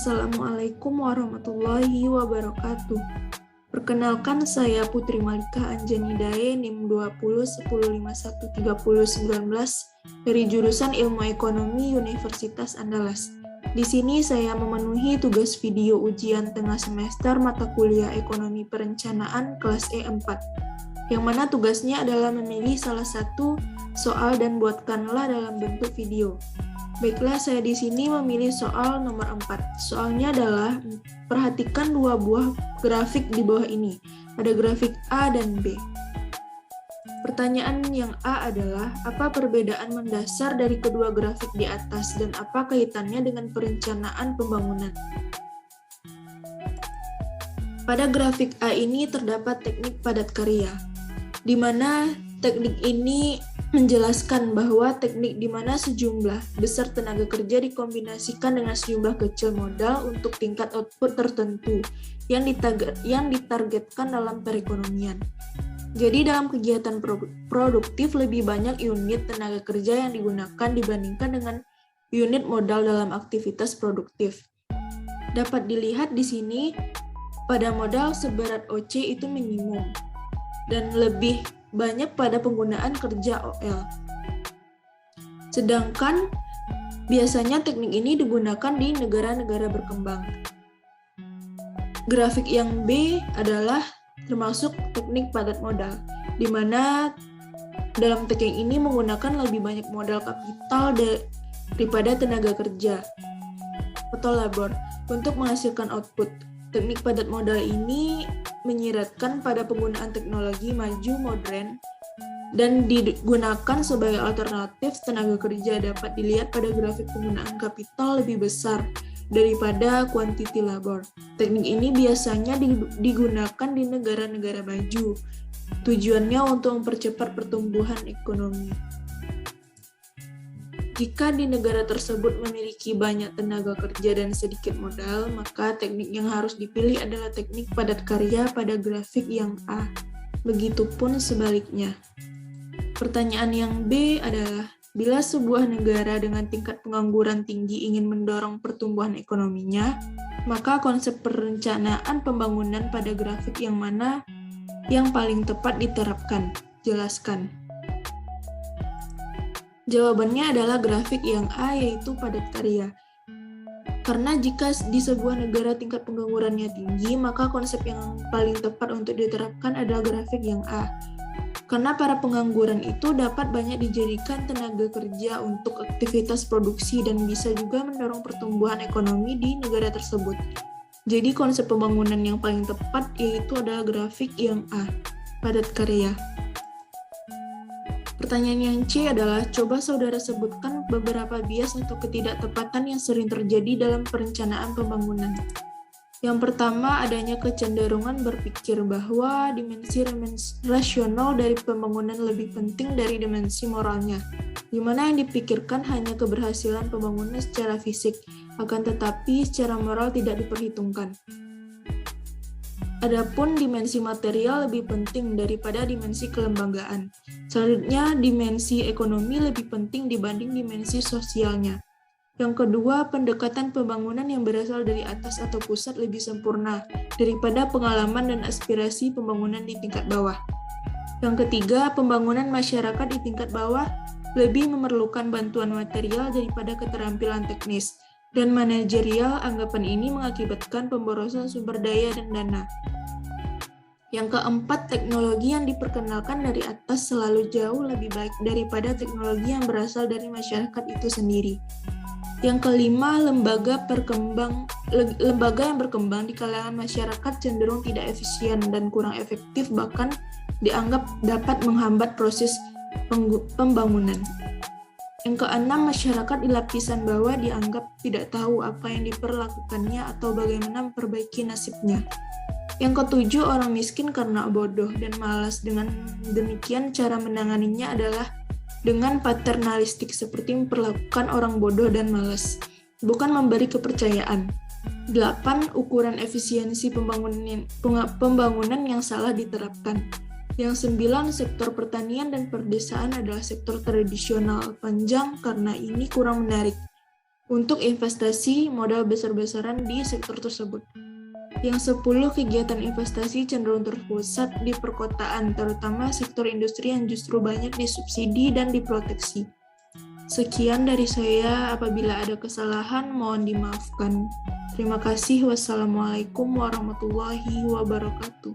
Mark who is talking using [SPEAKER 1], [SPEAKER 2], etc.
[SPEAKER 1] Assalamualaikum warahmatullahi wabarakatuh. Perkenalkan, saya Putri Malika Anjani Dae, NIM 2010513019 dari jurusan Ilmu Ekonomi Universitas Andalas. Di sini saya memenuhi tugas video ujian tengah semester mata kuliah Ekonomi Perencanaan kelas E4, yang mana tugasnya adalah memilih salah satu soal dan buatkanlah dalam bentuk video. Baiklah, saya di sini memilih soal nomor 4. Soalnya adalah, perhatikan dua buah grafik di bawah ini. Ada grafik A dan B. Pertanyaan yang A adalah, apa perbedaan mendasar dari kedua grafik di atas dan apa kaitannya dengan perencanaan pembangunan? Pada grafik A ini terdapat teknik padat karya, di mana teknik ini menjelaskan bahwa teknik di mana sejumlah besar tenaga kerja dikombinasikan dengan sejumlah kecil modal untuk tingkat output tertentu yang ditargetkan dalam perekonomian. Jadi dalam kegiatan produktif lebih banyak unit tenaga kerja yang digunakan dibandingkan dengan unit modal dalam aktivitas produktif. Dapat dilihat di sini pada modal seberat OC itu minimum dan lebih banyak pada penggunaan kerja OL. Sedangkan biasanya teknik ini digunakan di negara-negara berkembang. Grafik yang B adalah termasuk teknik padat modal, di mana dalam teknik ini menggunakan lebih banyak modal kapital daripada tenaga kerja atau labor untuk menghasilkan output. Teknik padat modal ini menyiratkan pada penggunaan teknologi maju modern dan digunakan sebagai alternatif tenaga kerja. Dapat dilihat pada grafik penggunaan kapital lebih besar daripada kuantiti labor. Teknik ini biasanya digunakan di negara-negara maju. Tujuannya untuk mempercepat pertumbuhan ekonomi. Jika di negara tersebut memiliki banyak tenaga kerja dan sedikit modal, maka teknik yang harus dipilih adalah teknik padat karya pada grafik yang A. Begitupun sebaliknya. Pertanyaan yang B adalah, bila sebuah negara dengan tingkat pengangguran tinggi ingin mendorong pertumbuhan ekonominya, maka konsep perencanaan pembangunan pada grafik yang mana yang paling tepat diterapkan? Jelaskan. Jawabannya adalah grafik yang A, yaitu padat karya. Karena jika di sebuah negara tingkat penganggurannya tinggi, maka konsep yang paling tepat untuk diterapkan adalah grafik yang A. Karena para pengangguran itu dapat banyak dijadikan tenaga kerja untuk aktivitas produksi dan bisa juga mendorong pertumbuhan ekonomi di negara tersebut. Jadi konsep pembangunan yang paling tepat yaitu adalah grafik yang A, padat karya. Pertanyaan yang C adalah, coba saudara sebutkan beberapa bias atau ketidaktepatan yang sering terjadi dalam perencanaan pembangunan. Yang pertama, adanya kecenderungan berpikir bahwa dimensi rasional dari pembangunan lebih penting dari dimensi moralnya, di mana yang dipikirkan hanya keberhasilan pembangunan secara fisik, akan tetapi secara moral tidak diperhitungkan. Adapun dimensi material lebih penting daripada dimensi kelembagaan. Selanjutnya, dimensi ekonomi lebih penting dibanding dimensi sosialnya. Yang kedua, pendekatan pembangunan yang berasal dari atas atau pusat lebih sempurna daripada pengalaman dan aspirasi pembangunan di tingkat bawah. Yang ketiga, pembangunan masyarakat di tingkat bawah lebih memerlukan bantuan material daripada keterampilan teknis. Dan manajerial, anggapan ini mengakibatkan pemborosan sumber daya dan dana. Yang keempat, teknologi yang diperkenalkan dari atas selalu jauh lebih baik daripada teknologi yang berasal dari masyarakat itu sendiri. Yang kelima, lembaga yang berkembang di kalangan masyarakat cenderung tidak efisien dan kurang efektif, bahkan dianggap dapat menghambat proses pembangunan. Yang keenam, masyarakat di lapisan bawah dianggap tidak tahu apa yang diperlakukannya atau bagaimana memperbaiki nasibnya. Yang ketujuh, orang miskin karena bodoh dan malas. Dengan demikian, cara menanganinya adalah dengan paternalistik, seperti memperlakukan orang bodoh dan malas, bukan memberi kepercayaan. 8. Ukuran efisiensi pembangunan yang salah diterapkan. Yang 9, sektor pertanian dan perdesaan adalah sektor tradisional panjang karena ini kurang menarik. untuk investasi modal besar-besaran di sektor tersebut. Yang 10 kegiatan investasi cenderung terpusat di perkotaan, terutama sektor industri yang justru banyak disubsidi dan diproteksi. Sekian dari saya, apabila ada kesalahan mohon dimaafkan. Terima kasih. Wassalamualaikum warahmatullahi wabarakatuh.